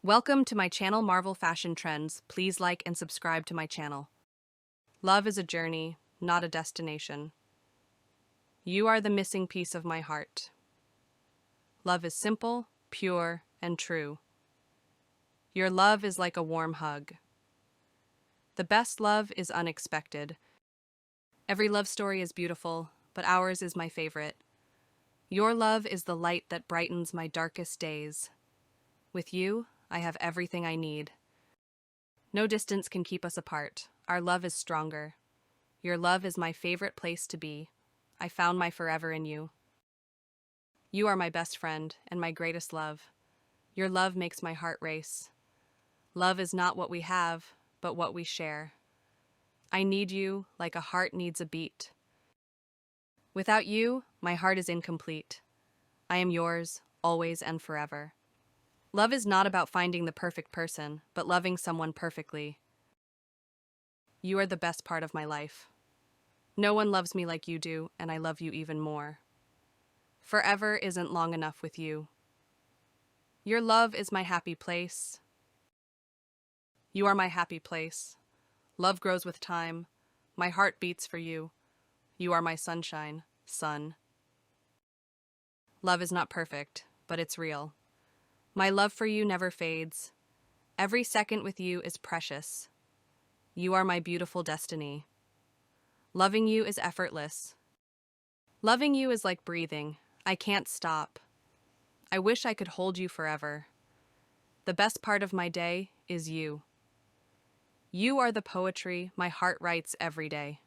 Welcome to my channel Marvel Fashion Trends. Please like and subscribe to my channel. Love is a journey, not a destination. You are the missing piece of my heart. Love is simple, pure, and true. Your love is like a warm hug. The best love is unexpected. Every love story is beautiful, but ours is my favorite. Your love is the light that brightens my darkest days. With you, I have everything I need. No distance can keep us apart. Our love is stronger. Your love is my favorite place to be. I found my forever in you. You are my best friend and my greatest love. Your love makes my heart race. Love is not what we have, but what we share. I need you like a heart needs a beat. Without you, my heart is incomplete. I am yours, always and forever. Love is not about finding the perfect person, but loving someone perfectly. You are the best part of my life. No one loves me like you do, and I love you even more. Forever isn't long enough with you. Your love is my happy place. You are my happy place. Love grows with time. My heart beats for you. You are my sunshine, sun. Love is not perfect, but it's real. My love for you never fades. Every second with you is precious. You are my beautiful destiny. Loving you is effortless. Loving you is like breathing. I can't stop. I wish I could hold you forever. The best part of my day is you. You are the poetry my heart writes every day.